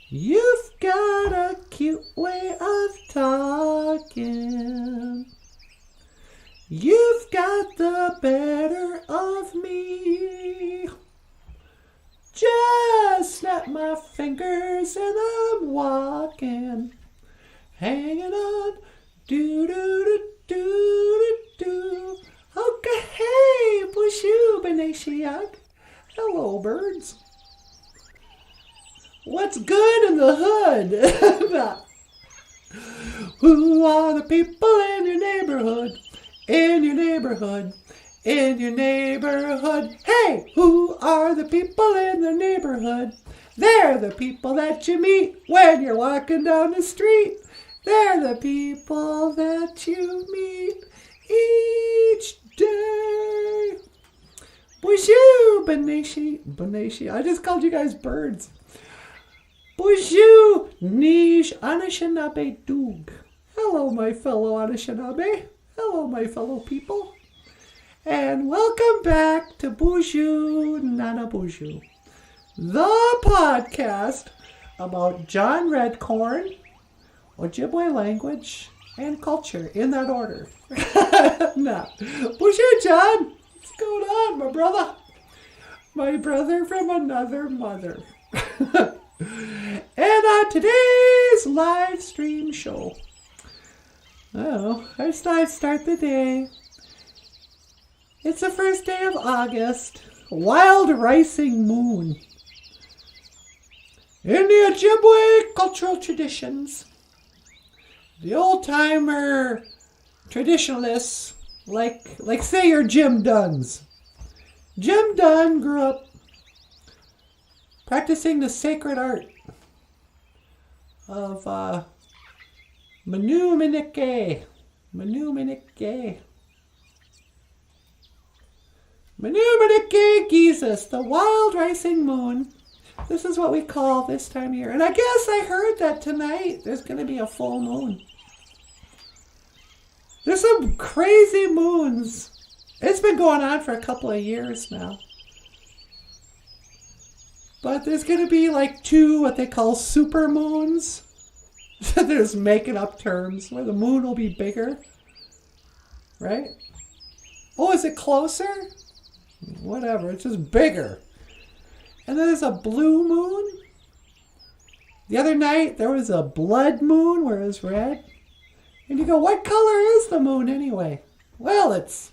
You've got a cute way of talking. You've got the better of me. Just snap my fingers and I'm walking, hanging on, do do do do do do. Okay, hey, BOOZHOO NANABOOZHOO. Hello, birds. What's good in the hood? Who are the people in your neighborhood? In your neighborhood, in your neighborhood. Hey, who are the people in the neighborhood? They're the people that you meet when you're walking down the street. They're the people that you meet each day. BOOZHOO NANABOOZHOO. I just called you guys birds. BOOZHOO NANABOOZHOO. Hello, my fellow Anishinaabe. Hello, my fellow people, and welcome back to BOOZHOO NANABOOZHOO, the podcast about John Redcorn, Ojibwe language, and culture, in that order. Now, BOOZHOO John, what's going on, my brother? My brother from another mother. And on today's live stream show, I start the day. It's the first day of August. Wild ricing moon. In the Ojibwe cultural traditions, the old-timer traditionalists, like say your Jim Dunns. Jim Dunn grew up practicing the sacred art of Manuminike, Jesus, the wild rising moon. This is what we call this time of year. And I guess I heard that tonight there's going to be a full moon. There's some crazy moons. It's been going on for a couple of years now. But there's going to be like two what they call super moons. They're just making up terms where the moon will be bigger. Right? Oh, is it closer? Whatever, it's just bigger. And then there's a blue moon. The other night there was a blood moon where it was red. And you go, what color is the moon anyway? Well, it's,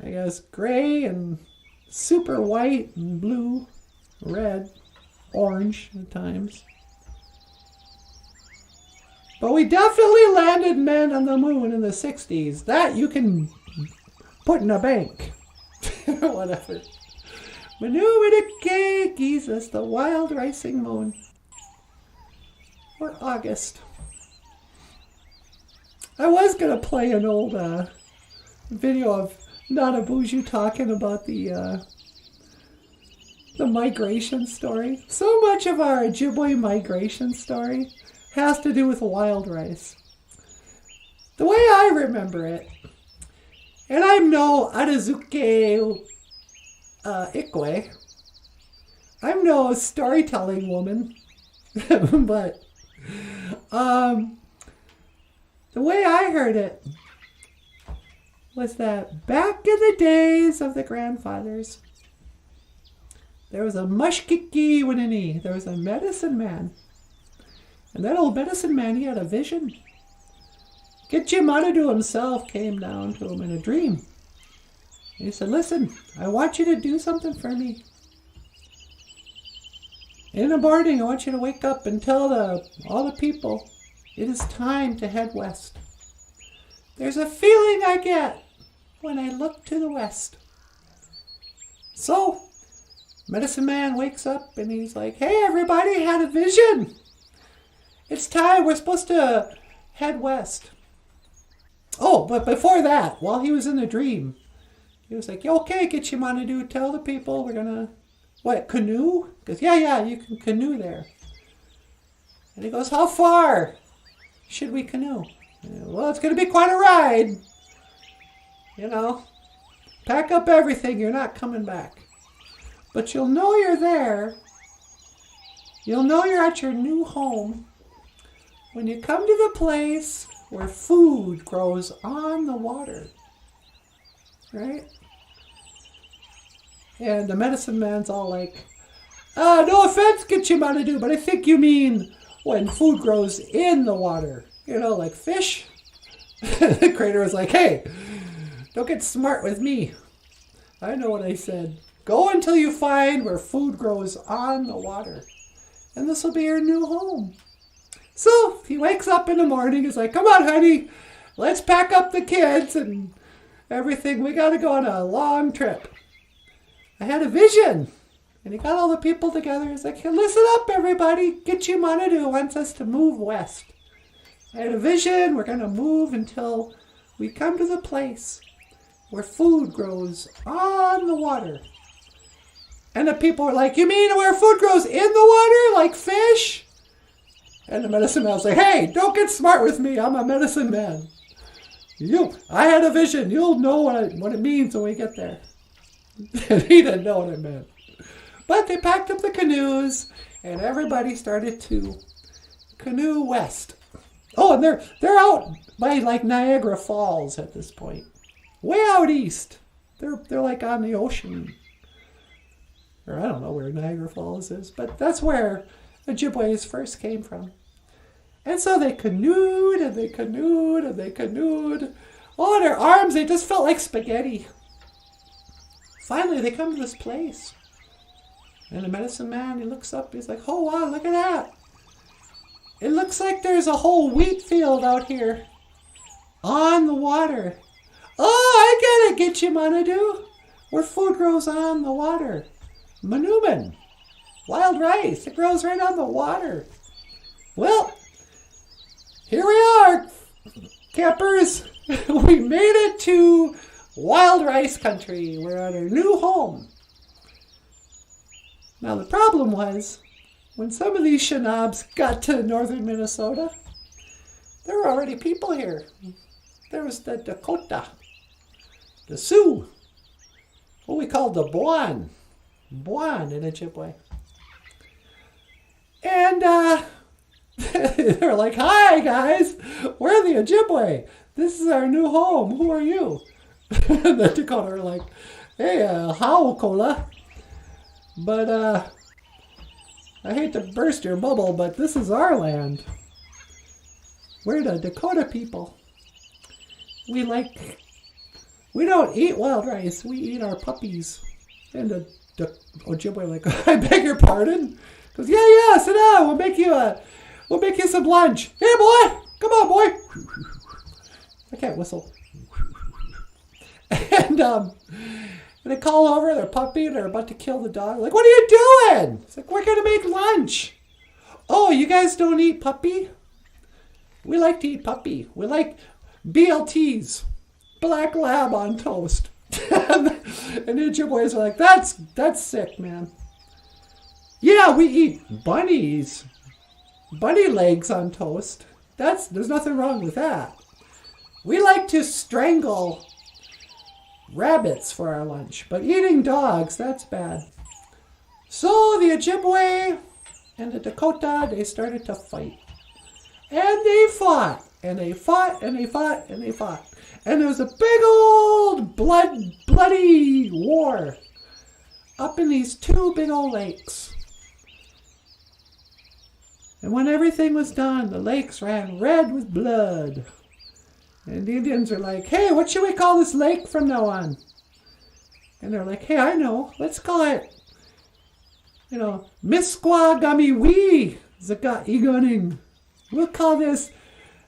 I guess, gray and super white and blue, red, orange at times. But we definitely landed men on the moon in the 60s. That you can put in a bank. Whatever. Manuminike, Jesus, the wild rising moon. Or August. I was going to play an old video of NANABOOZHOO talking about the migration story. So much of our Ojibwe migration story has to do with wild rice. The way I remember it, and I'm no Adazuke Ikwe, I'm no storytelling woman, but the way I heard it was that back in the days of the grandfathers, there was a mushkiki winini, there was a medicine man. And that old medicine man, he had a vision. Gitchimanadu himself came down to him in a dream. And he said, listen, I want you to do something for me. In the morning, I want you to wake up and tell all the people it is time to head west. There's a feeling I get when I look to the west. So, medicine man wakes up and he's like, hey, everybody, had a vision. It's time, we're supposed to head west. Oh, but before that, while he was in the dream, he was like, okay, Gitchimanadu, tell the people we're going to, what, canoe? Because, yeah, you can canoe there. And he goes, how far should we canoe? Well, it's going to be quite a ride. You know, pack up everything, you're not coming back. But you'll know you're there You'll know you're at your new home when you come to the place where food grows on the water. Right? And the medicine man's all like, no offense, Gitchimanadu, but I think you mean when food grows in the water. You know, like fish. The Crater was like, hey, don't get smart with me. I know what I said. Go until you find where food grows on the water. And this will be your new home. So he wakes up in the morning. He's like, come on, honey. Let's pack up the kids and everything. We got to go on a long trip. I had a vision. And he got all the people together. He's like, hey, listen up, everybody. Gitchimanadu wants us to move west. I had a vision. We're going to move until we come to the place where food grows on the water. And the people were like, you mean where food grows in the water, like fish? And the medicine man was like, hey, don't get smart with me. I'm a medicine man. I had a vision. You'll know what it means when we get there. And he didn't know what it meant. But they packed up the canoes, and everybody started to canoe west. Oh, and they're out by like Niagara Falls at this point. Way out east. They're like on the ocean. Or I don't know where Niagara Falls is, but that's where Ojibways first came from. And so they canoed and they canoed and they canoed. Oh, their arms, they just felt like spaghetti. Finally, they come to this place. And the medicine man, he looks up, he's like, oh wow, look at that. It looks like there's a whole wheat field out here on the water. Oh, I get it, Gitchimanadu. Where food grows on the water. Manuman. Wild rice. It grows right on the water. Well, here we are, campers. We made it to wild rice country. We're at our new home. Now the problem was, when some of these Shinabs got to northern Minnesota, there were already people here. There was the Dakota, the Sioux, what we called the Boan in Ojibwe. And they're like, hi guys, we're the Ojibwe. This is our new home. Who are you? And the Dakota are like, hey, how, Cola? But I hate to burst your bubble, but this is our land. We're the Dakota people. We don't eat wild rice. We eat our puppies. And the Ojibwe like, I beg your pardon? Goes, yeah, sit down. We'll make you some lunch. Hey, boy, come on, boy. I can't whistle. And they call over their puppy and they're about to kill the dog. Like, what are you doing? It's like, we're going to make lunch. Oh, you guys don't eat puppy? We like to eat puppy. We like BLTs, black lab on toast. And the Ojibways are like, that's sick, man. Yeah, we eat bunnies. Bunny legs on toast. There's nothing wrong with that. We like to strangle rabbits for our lunch, but eating dogs, that's bad. So the Ojibwe and the Dakota, they started to fight. And they fought, and they fought, and they fought, and they fought. And there was a big old bloody war up in these two big old lakes. And when everything was done, the lakes ran red with blood. And the Indians are like, hey, what should we call this lake from now on? And they're like, hey, I know. Let's call it, Misquagamiwi Zaka Igoning. We'll call this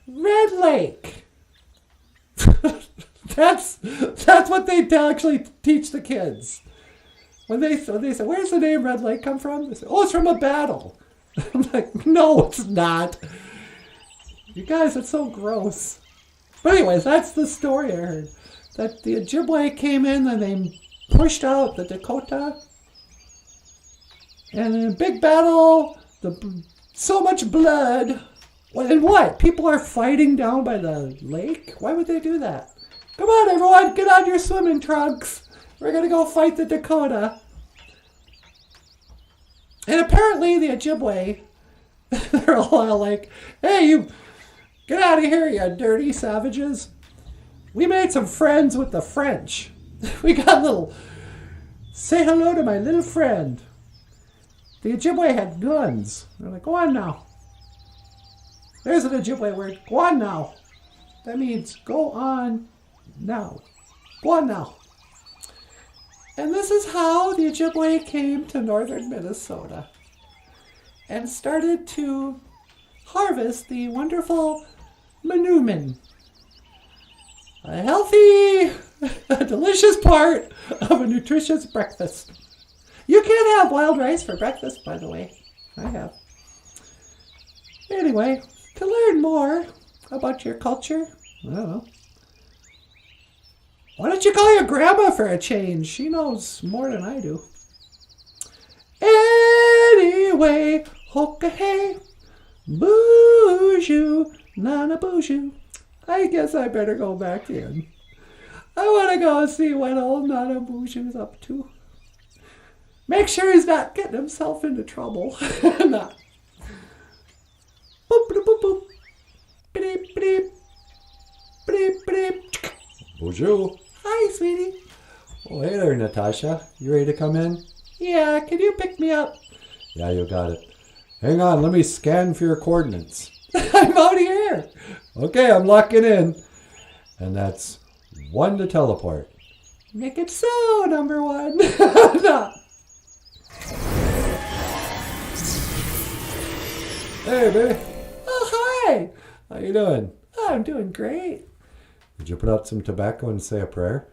Red Lake. That's what they actually teach the kids. When they say, where's the name Red Lake come from? They say, oh, it's from a battle. I'm like, no, it's not. You guys, it's so gross. But anyways, that's the story I heard. That the Ojibwe came in and they pushed out the Dakota. And in a big battle, so much blood. And what? People are fighting down by the lake? Why would they do that? Come on, everyone, get on your swimming trunks. We're going to go fight the Dakota. And apparently the Ojibwe, they're all like, hey, you get out of here, you dirty savages. We made some friends with the French. We got a little, say hello to my little friend. The Ojibwe had guns. They're like, go on now. There's an Ojibwe word, go on now. That means go on now. Go on now. And this is how the Ojibwe came to northern Minnesota and started to harvest the wonderful manoomin. A healthy, delicious part of a nutritious breakfast. You can have wild rice for breakfast, by the way. I have. Anyway, to learn more about your culture, I don't know. Why don't you call your grandma for a change? She knows more than I do. Anyway, hoka-hey, BOOZHOO NANABOOZHOO. I guess I better go back in. I want to go see what old NANABOOZHOO's up to. Make sure he's not getting himself into trouble. Nah. Boop, boop, boop, boop. Beep, beep. Beep, beep. Bonjour. Hi, sweetie. Oh, hey there, Natasha. You ready to come in? Yeah, can you pick me up? Yeah, you got it. Hang on, let me scan for your coordinates. I'm out here. Okay, I'm locking in. And that's 1 to teleport. Make it so, number 1. No. Hey, baby. Oh, hi. How you doing? Oh, I'm doing great. Did you put out some tobacco and say a prayer?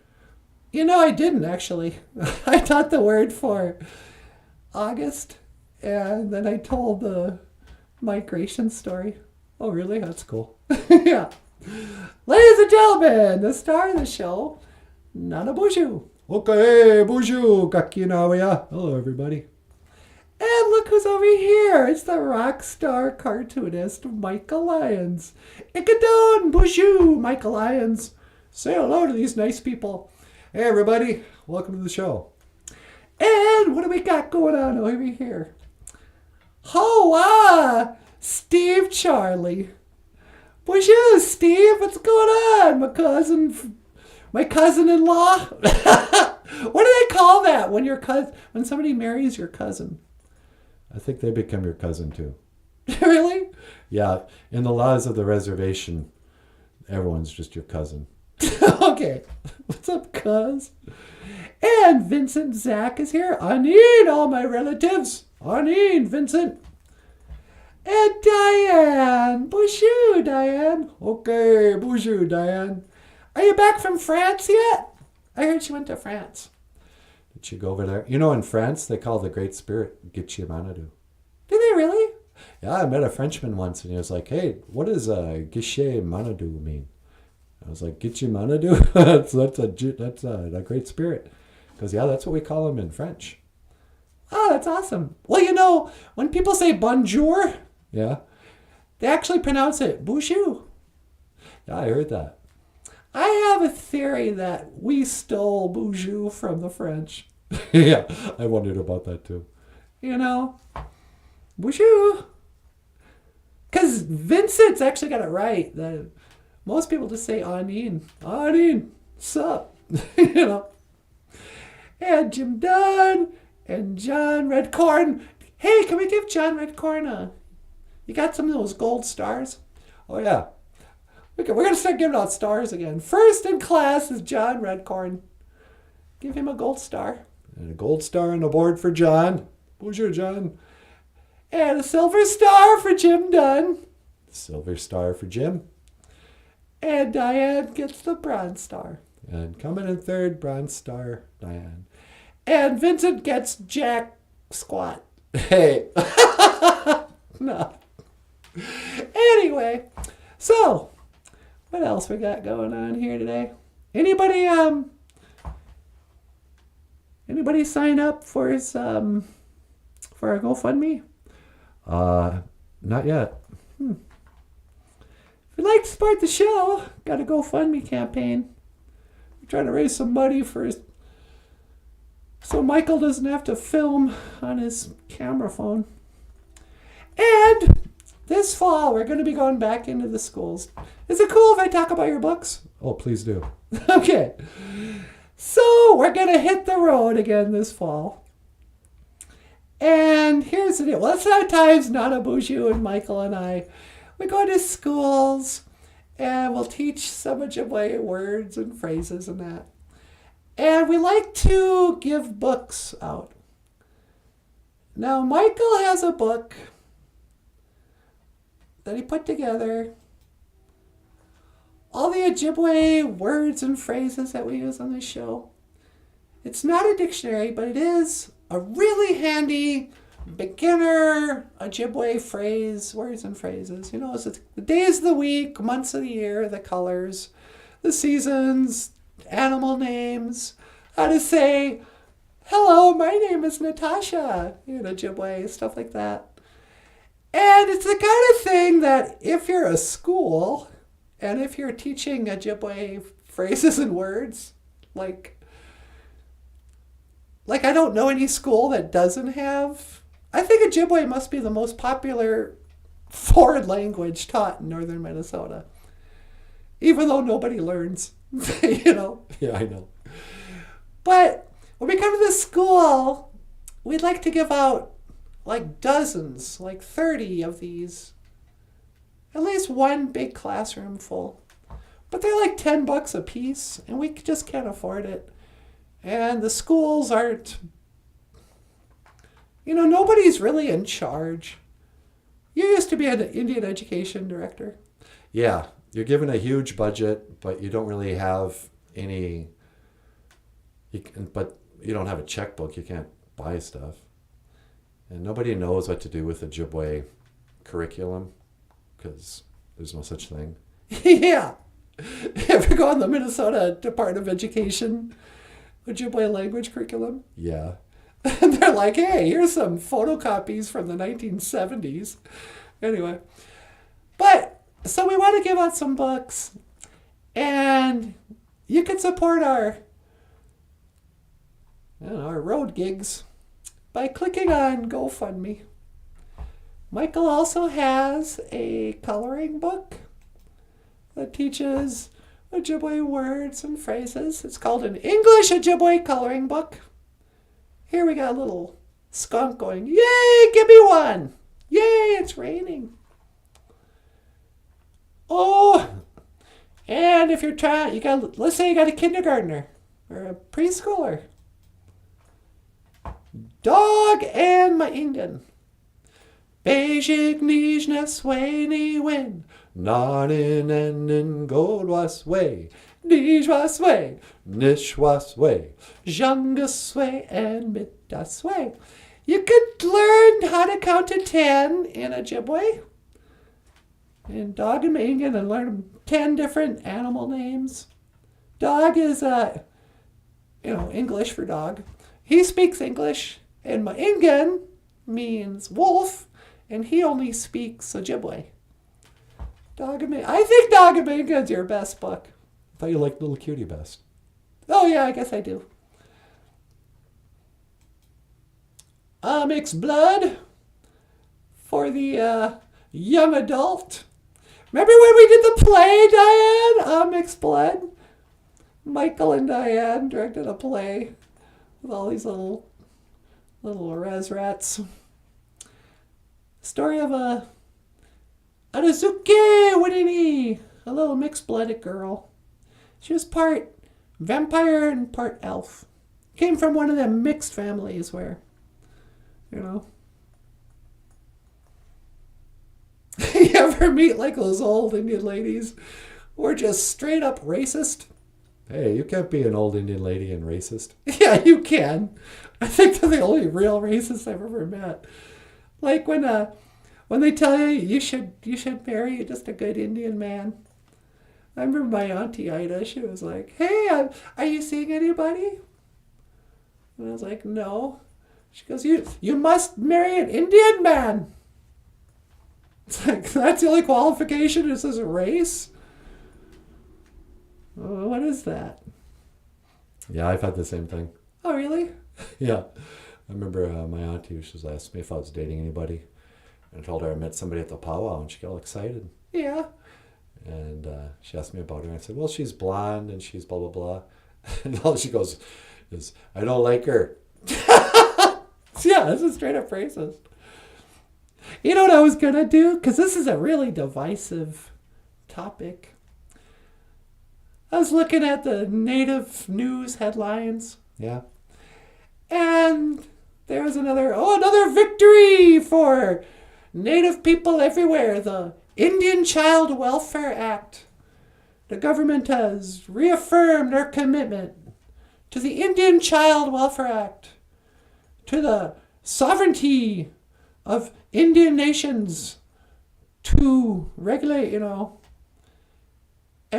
You know, I didn't actually. I taught the word for August, and then I told the migration story. Oh, really? That's cool. Yeah. Ladies and gentlemen, the star of the show, NANABOOZHOO. Okay, bonjour, kakinawaya. Hello, everybody. And look who's over here. It's the rock star cartoonist, Michael Lyons. Ikadon, BOOZHOO, Michael Lyons. Say hello to these nice people. Hey, everybody. Welcome to the show. And what do we got going on over here? Oh, Steve Charlie. BOOZHOO, Steve. What's going on? My cousin-in-law. What do they call that when somebody marries your cousin? I think they become your cousin, too. Really? Yeah, in the laws of the reservation, everyone's just your cousin. Okay. What's up, cuz? And Vincent Zach is here. Aneen, all my relatives. Aneen, Vincent. And Diane. BOOZHOO, Diane. Okay, bonjour, Diane. Are you back from France yet? I heard she went to France. Did you go over there? You know, in France, they call the Great Spirit Gitche Manadou. Do they really? Yeah, I met a Frenchman once, and he was like, hey, what does Gitche Manadou mean? I was like, Gitche Manadou? that's a Great Spirit. Because, yeah, that's what we call him in French. Oh, that's awesome. Well, you know, when people say bonjour, Yeah? they actually pronounce it BOOZHOO. Yeah, I heard that. I have a theory that we stole BOOZHOO from the French. Yeah, I wondered about that, too. You know? BOOZHOO. Because Vincent's actually got it right. Most people just say Aneen. Aneen, sup? You know? And Jim Dunn and John Redcorn. Hey, can we give John Redcorn you got some of those gold stars? Oh, yeah. We're going to start giving out stars again. First in class is John Redcorn. Give him a gold star. And a gold star on the board for John. Bonjour, John. And a silver star for Jim Dunn. Silver star for Jim. And Diane gets the bronze star. And coming in third, bronze star, Diane. And Vincent gets Jack Squat. Hey. No. Anyway, so what else we got going on here today? Anybody sign up for his for a GoFundMe? Not yet. If you'd like to support the show, got a GoFundMe campaign. We're trying to raise some money for so Michael doesn't have to film on his camera phone. And this fall, we're going to be going back into the schools. Is it cool if I talk about your books? Oh, please do. Okay. So we're going to hit the road again this fall. And here's the deal. Well, sometimes NanaBOOZHOO and Michael and I, we go to schools and we'll teach some Ojibwe words and phrases and that. And we like to give books out. Now, Michael has a book that he put together. All the Ojibwe words and phrases that we use on this show. It's not a dictionary, but it is a really handy beginner Ojibwe phrase, words and phrases. You know, it's the days of the week, months of the year, the colors, the seasons, animal names, how to say, hello, my name is Natasha, in Ojibwe, stuff like that. And it's the kind of thing that if you're a school, and if you're teaching Ojibwe phrases and words, like I don't know any school that doesn't have, I think Ojibwe must be the most popular foreign language taught in northern Minnesota. Even though nobody learns, you know. Yeah, I know. But when we come to the school, we'd like to give out like dozens, like 30 of these. At least one big classroom full. But they're like $10 a piece, and we just can't afford it. And the schools aren't, you know, nobody's really in charge. You used to be an Indian education director. Yeah, you're given a huge budget, but you don't really have any, but you don't have a checkbook. You can't buy stuff. And nobody knows what to do with the Ojibwe curriculum because there's no such thing. Yeah. Ever go on the Minnesota Department of Education Ojibwe language curriculum? Yeah. And they're like, hey, here's some photocopies from the 1970s. Anyway. But, so we want to give out some books. And you can support our road gigs by clicking on GoFundMe. Michael also has a coloring book that teaches Ojibwe words and phrases. It's called an English Ojibwe coloring book. Here we got a little skunk going, yay, give me one. Yay, it's raining. Oh, and if you're trying, let's say you got a kindergartner or a preschooler. Dog and Maingan. Beijig nijna sway win. Nanin and gold was way. Nij was way. Nish was way. Jungus way and Midas way. You could learn how to count to 10 in Ojibwe. And Dog and Maingan and learn 10 different animal names. Dog is, English for dog. He speaks English. And Maingan means wolf. And he only speaks Ojibwe. I think Dog and Maingan's your best book. I thought you liked Little Cutie best. Oh, yeah, I guess I do. Mixed blood for the young adult. Remember when we did the play, Diane? Mixed blood. Michael and Diane directed a play with all these little res-rats. Story of a Anazuke Winini, a little mixed-blooded girl. She was part vampire and part elf. Came from one of them mixed families where, you ever meet like those old Indian ladies who are just straight up racist? Hey, you can't be an old Indian lady and racist. Yeah, you can. I think they're the only real racists I've ever met. Like when they tell you should marry just a good Indian man. I remember my auntie Ida, she was like, hey, are you seeing anybody? And I was like, no. She goes, you must marry an Indian man. It's like, that's the only qualification, is his race? Oh, what is that? Yeah, I've had the same thing. Oh, really? Yeah. I remember my auntie, she was asked me if I was dating anybody. And I told her I met somebody at the powwow, and she got all excited. Yeah. And she asked me about her. And I said, well, she's blonde, and she's blah, blah, blah. And all she goes is, I don't like her. Yeah, this is straight up racist. You know what I was going to do? Because this is a really divisive topic. I was looking at the native news headlines. Yeah. And there was another victory for Native people everywhere. The Indian Child Welfare Act. The government has reaffirmed their commitment to the Indian Child Welfare Act, to the sovereignty of Indian nations to regulate, And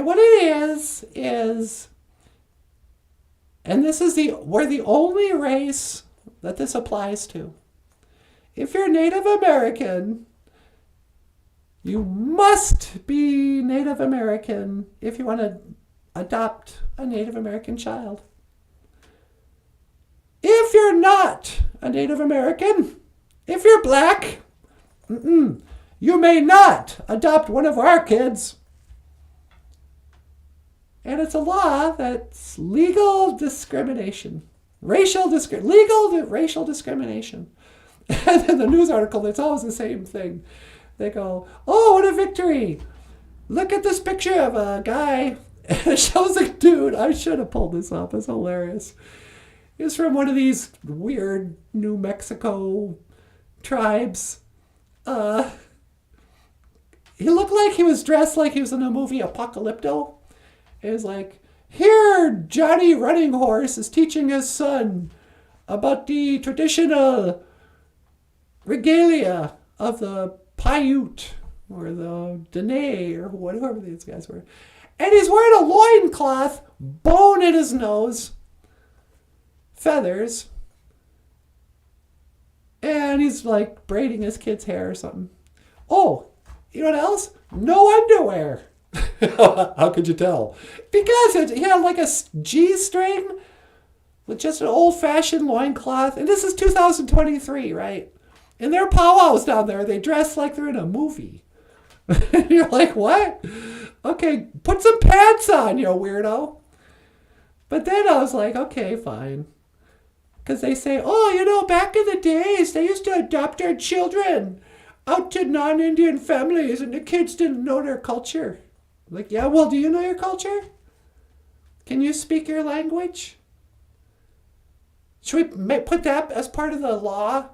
what it is, and we're the only race that this applies to. If you're Native American, you must be Native American if you want to adopt a Native American child. If you're not a Native American, if you're black, you may not adopt one of our kids. And it's a law that's legal discrimination. Racial discrimination. And then the news article, it's always the same thing. They go, oh, what a victory. Look at this picture of a guy. And it shows a dude. I should have pulled this up. It's hilarious. He's from one of these weird New Mexico tribes. He looked like he was dressed like he was in the movie Apocalypto. It was like, here Johnny Running Horse is teaching his son about the traditional regalia of the Paiute or the Dene or whatever these guys were. And he's wearing a loincloth, bone in his nose, feathers, and he's like braiding his kid's hair or something. Oh, you know what else? No underwear. How could you tell? Because he had like a G-string with just an old-fashioned loincloth. And this is 2023, right? And their powwows down there, they dress like they're in a movie. And you're like, what? Okay, put some pants on, you weirdo. But then I was like, okay, fine. Because they say, oh, back in the days, they used to adopt their children out to non-Indian families, and the kids didn't know their culture. Like, yeah, well, do you know your culture? Can you speak your language? Should we put that as part of the law?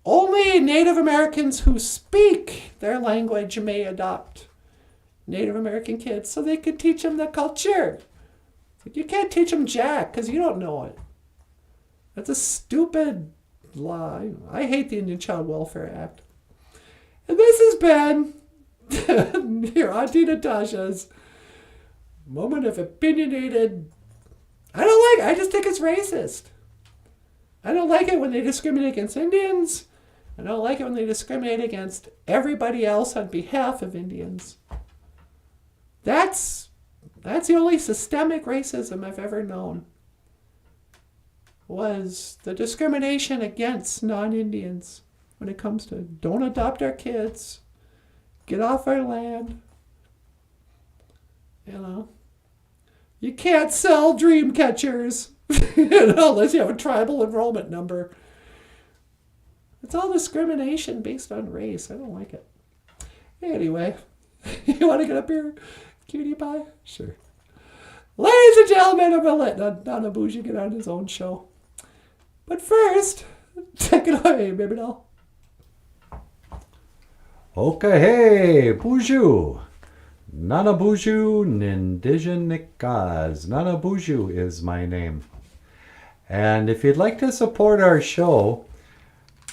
Only Native Americans who speak their language may adopt Native American kids so they could teach them the culture. You can't teach them jack because you don't know it. That's a stupid law. I hate the Indian Child Welfare Act. And this has been your Auntie Natasha's moment of opinionated. I just think it's racist. I don't like it when they discriminate against Indians. I don't like it when they discriminate against everybody else on behalf of Indians. That's the only systemic racism I've ever known. Was the discrimination against non-Indians when it comes to don't adopt our kids, get off our land. You can't sell dream catchers unless you have a tribal enrollment number. It's all discrimination based on race. I don't like it. Anyway, you want to get up here, cutie pie? Sure. Ladies and gentlemen, I'm going to let Nanaboozhoo get on his own show. But first, take it away, baby doll. Okay, hey, BOOZHOO. Nanaboozhoo Nindijinikas. Nanaboozhoo is my name. And if you'd like to support our show,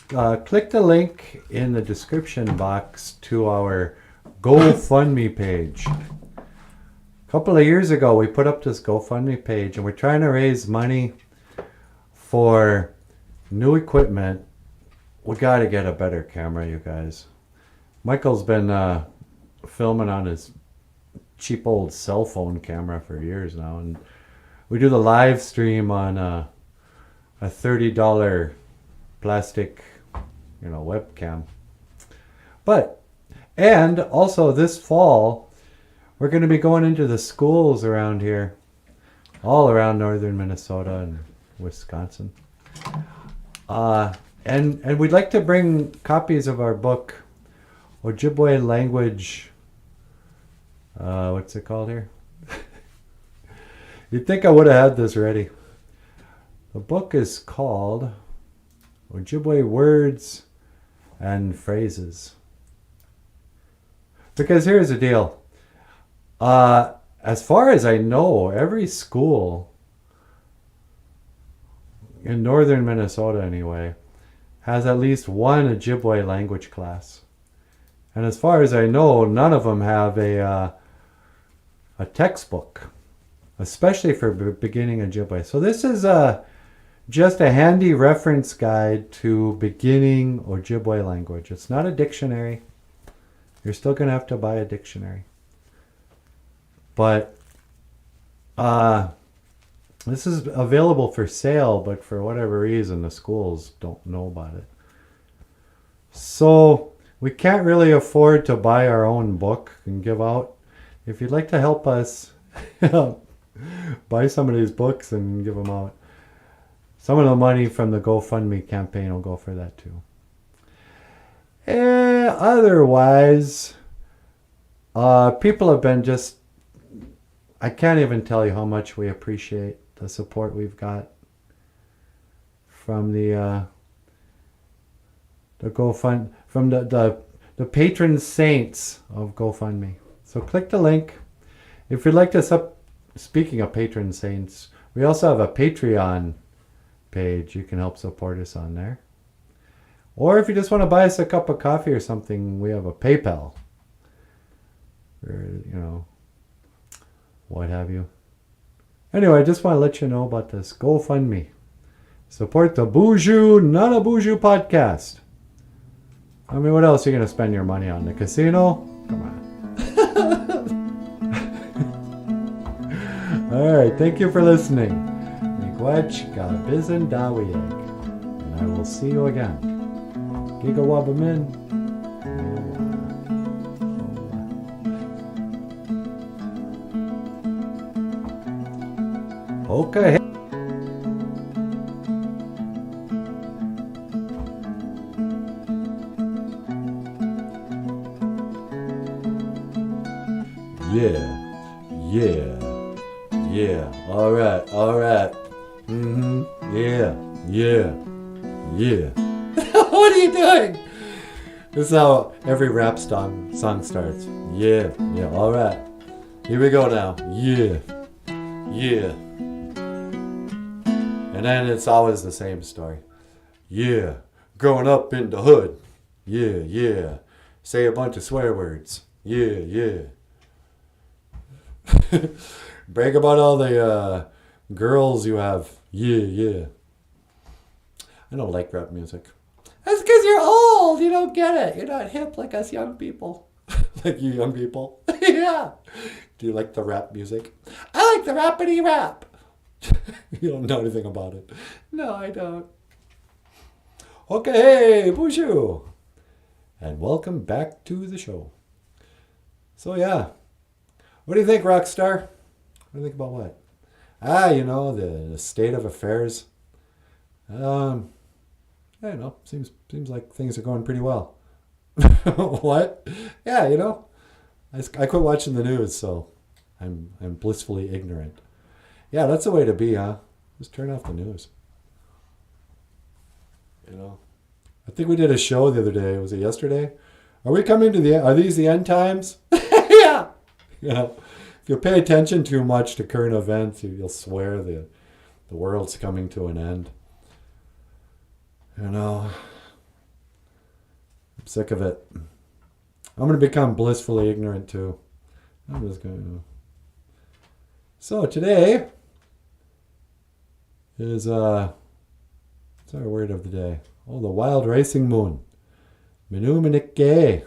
click the link in the description box to our GoFundMe page. A couple of years ago, we put up this GoFundMe page, and we're trying to raise money for new equipment. We got to get a better camera, you guys. Michael's been filming on his cheap old cell phone camera for years now, and we do the live stream on a a $30 plastic, webcam. And also this fall, we're going to be going into the schools around here, all around northern Minnesota and Wisconsin. And we'd like to bring copies of our book, Ojibwe Language. What's it called here? You'd think I would have had this ready. The book is called Ojibwe Words and Phrases. Because here's the deal. As far as I know, every school in northern Minnesota anyway has at least one Ojibwe language class. And as far as I know, none of them have a textbook, especially for beginning Ojibwe. So this is just a handy reference guide to beginning Ojibwe language. It's not a dictionary. You're still going to have to buy a dictionary. But this is available for sale, but for whatever reason, the schools don't know about it. So we can't really afford to buy our own book and give out. If you'd like to help us buy some of these books and give them out, some of the money from the GoFundMe campaign will go for that too. Otherwise, people have been just, I can't even tell you how much we appreciate the support we've got from the patron saints of GoFundMe. So click the link. If you'd like to speaking of patron saints, we also have a Patreon page. You can help support us on there. Or if you just want to buy us a cup of coffee or something, we have a PayPal. Or, what have you. Anyway, I just want to let you know about this GoFundMe. Support the BOOZHOO NANABOOZHOO podcast. I mean, what else are you going to spend your money on? The casino? Come on. Alright, thank you for listening. Miigwech ga bizin dawieg. And I will see you again. Gigawabamin. Okay. Yeah. All right. Yeah. What are you doing? This is how every rap song starts. Yeah. All right. Here we go now. Yeah. And then it's always the same story. Yeah. Growing up in the hood. Yeah. Say a bunch of swear words. Yeah. Brag about all the girls you have. Yeah. I don't like rap music. That's because you're old. You don't get it. You're not hip like us young people. Like you young people. Yeah. Do you like the rap music? I like the rappity rap. You don't know anything about it. No, I don't. Okay, hey, BOOZHOO. And welcome back to the show. So yeah. What do you think, Rockstar? What do you think about what? The state of affairs. I don't know. Seems like things are going pretty well. What? Yeah, I quit watching the news, so I'm blissfully ignorant. Yeah, that's the way to be, huh? Just turn off the news. I think we did a show the other day. Was it yesterday? Are these the end times? Yeah. If you pay attention too much to current events, you'll swear the world's coming to an end. I'm sick of it. I'm going to become blissfully ignorant too. I'm just going to. So today is what's our word of the day? Oh, the wild racing moon. Minuminike.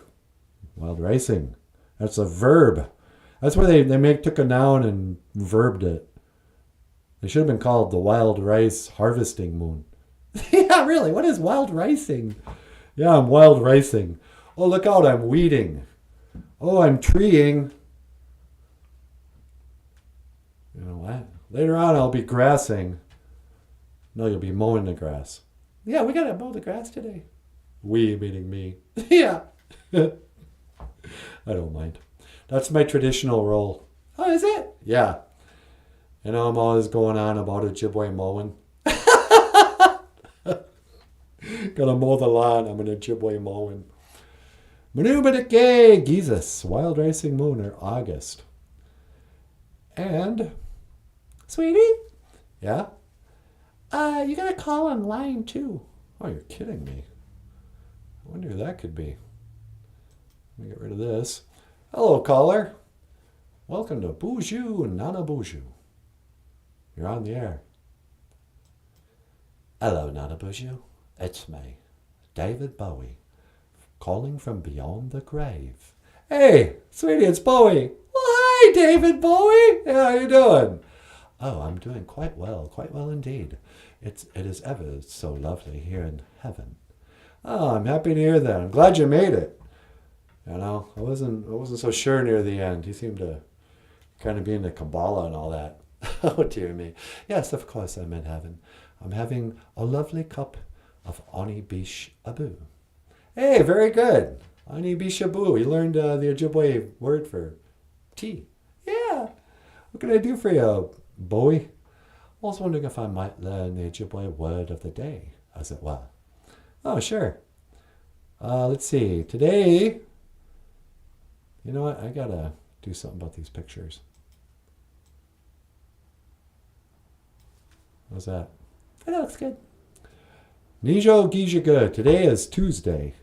Wild racing. That's a verb. That's where they took a noun and verbed it. They should have been called the Wild Rice Harvesting Moon. Yeah, really. What is wild ricing? Yeah, I'm wild ricing. Oh, look out, I'm weeding. Oh, I'm treeing. You know what? Later on, I'll be grassing. No, you'll be mowing the grass. Yeah, we gotta mow the grass today. We, meaning me. Yeah. I don't mind. That's my traditional role. Oh, is it? Yeah. You know, I'm always going on about Ojibwe mowing. Gonna mow the lawn. I'm an Ojibwe mowing. Manubadike Jesus, Wild Racing Moon, or August. And, Sweetie, yeah? you gotta call online too. Oh, you're kidding me. I wonder who that could be. Let me get rid of this. Hello, caller. Welcome to BOOZHOO NANABOOZHOO. You're on the air. Hello, NANABOOZHOO. It's me, David Bowie, calling from beyond the grave. Hey, sweetie, it's Bowie. Well, hi, David Bowie. Yeah, how you doing? Oh, I'm doing quite well indeed. It is ever so lovely here in heaven. Oh, I'm happy to hear that. I'm glad you made it. You know, I wasn't so sure near the end. He seemed to kind of be into Kabbalah and all that. Oh, dear me. Yes, of course I'm in heaven. I'm having a lovely cup of Ani Bish Abu. Hey, very good. Ani Bish Abu. You learned the Ojibwe word for tea. Yeah. What can I do for you, Bowie? I was wondering if I might learn the Ojibwe word of the day, as it were. Oh, sure. Let's see. Today, you know what? I gotta do something about these pictures. How's that? That looks good. Nijo Gijagud. Today is Tuesday.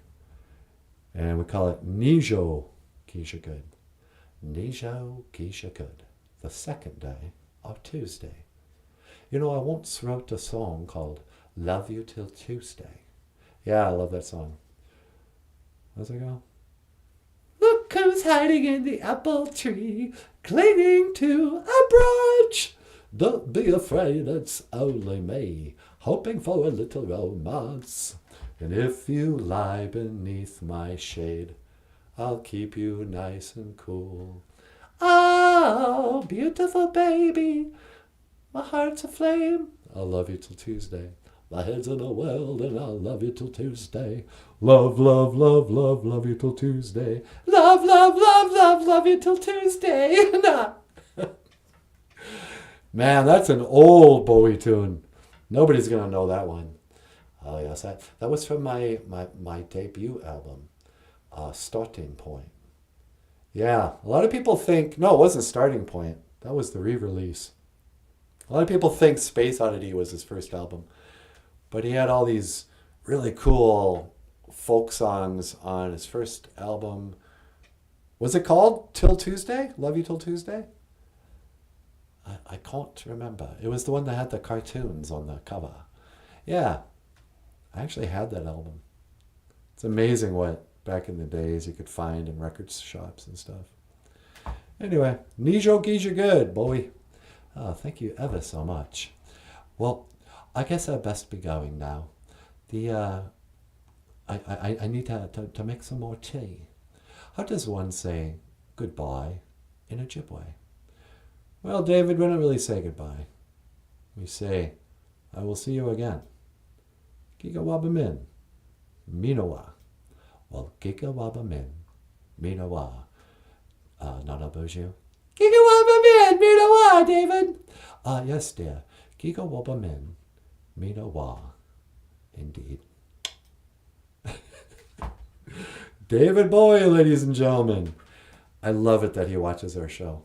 And we call it Nijo Gijagud. Nijo Gijagud. The second day of Tuesday. You know, I once wrote a song called Love You Till Tuesday. Yeah, I love that song. How's it go? Look who's hiding in the apple tree, clinging to a branch. Don't be afraid, it's only me, hoping for a little romance. And if you lie beneath my shade, I'll keep you nice and cool. Oh, beautiful baby, my heart's aflame. I'll love you till Tuesday. My head's in a world and I'll love you till Tuesday. Love, love, love, love, love you till Tuesday. Love, love, love, love, love you till Tuesday. Nah. Man, that's an old Bowie tune. Nobody's going to know that one. Oh, yes, that was from my debut album, Starting Point. Yeah, a lot of people think, no, it wasn't Starting Point. That was the re-release. A lot of people think Space Oddity was his first album. But he had all these really cool folk songs on his first album. Was it called Till Tuesday? Love You Till Tuesday? I can't remember. It was the one that had the cartoons on the cover. Yeah, I actually had that album. It's amazing what, back in the days, you could find in record shops and stuff. Anyway, Nijo Gijagud, Bowie. Oh, thank you ever so much. Well, I guess I'd best be going now. I need to make some more tea. How does one say goodbye in Ojibwe? Well, David, we don't really say goodbye. We say, I will see you again. Gigawabamin, Minowa. Well, Gigawabamin, Minowa. NANABOOZHOO. Gigawabamin, Minowa, David. Yes, dear. Gigawabamin, Minowa. Indeed. David Bowie, ladies and gentlemen. I love it that he watches our show.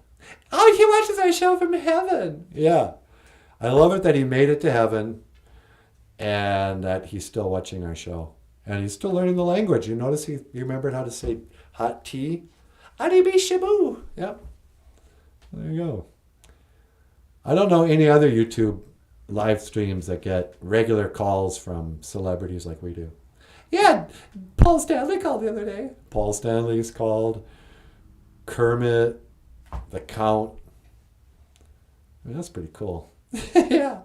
Oh, he watches our show from heaven. Yeah. I love it that he made it to heaven and that he's still watching our show. And he's still learning the language. You notice he remembered how to say hot tea? Ani Bish Abu. Yep. There you go. I don't know any other YouTube live streams that get regular calls from celebrities like we do. Yeah, Paul Stanley called the other day. Paul Stanley's called. Kermit, the Count. I mean, that's pretty cool. Yeah.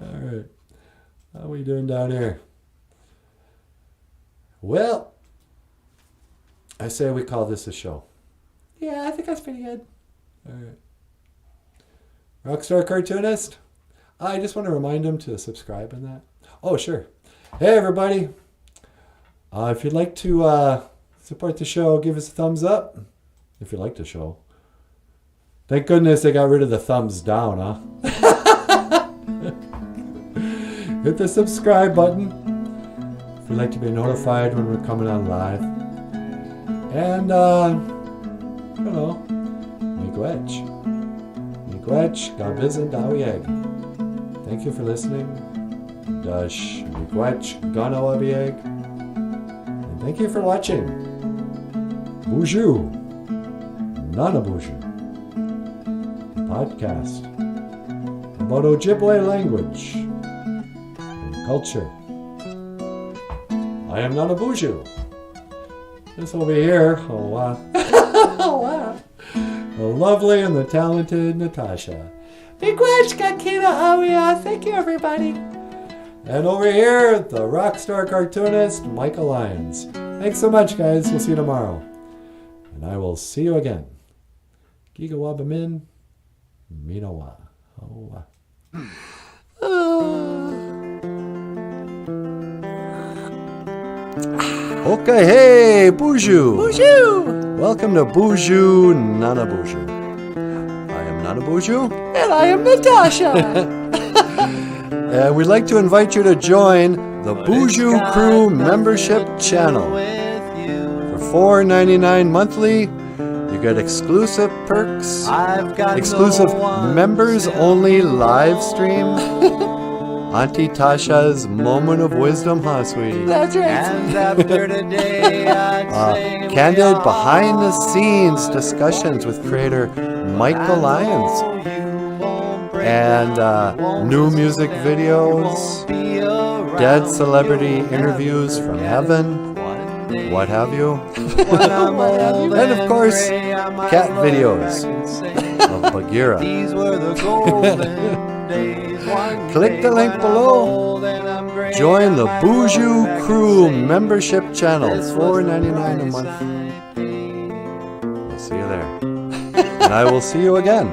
All right. How we doing down here? Well, I say we call this a show. Yeah, I think that's pretty good. All right. Rockstar Cartoonist. I just want to remind him to subscribe and that. Oh, sure. Hey, everybody. If you'd like to support the show, give us a thumbs up. If you like the show. Thank goodness they got rid of the thumbs down, huh? Hit the subscribe button if you'd like to be notified when we're coming on live. And, miigwech. Miigwech, gabizin dawieg. Thank you for listening. Dash miigwech ganawabieg. And thank you for watching. BOOZHOO NANABOOZHOO. Podcast about Ojibwe language and culture. I am Nanaboozhoo. This over here, Oh, wow. the lovely and the talented Natasha. Miigwech kina awia. Thank you, everybody. And over here, the rockstar cartoonist, Michael Lyons. Thanks so much, guys. We'll see you tomorrow. And I will see you again. Gigawabamin, Minowa. Oh, Okay, hey, BOOZHOO. BOOZHOO. Welcome to BOOZHOO NANABOOZHOO. I am Nanaboozhoo. And I am Natasha. And we'd like to invite you to join the BOOZHOO Crew membership channel. For $4.99 monthly, you get exclusive perks, exclusive members-only live stream, Auntie Tasha's moment of wisdom, huh, sweetie? That's right. And after today, Candid behind-the-scenes discussions with creator Michael Lyons. And new music videos, dead celebrity interviews from heaven, what have you. And of course, cat videos of Bagheera. These were the golden days. Click the link below. Join the BOOZHOO Crew membership channel, $4.99 a month. We'll see you there. And I will see you again.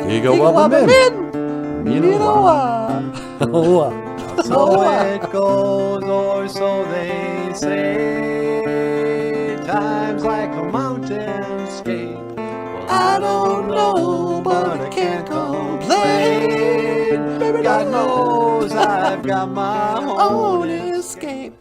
Gigawabamin. Minowa. So it goes, or so they say. Time's like a mountainscape. Well, I don't know, but I can't complain. God knows I've got my own Own escape.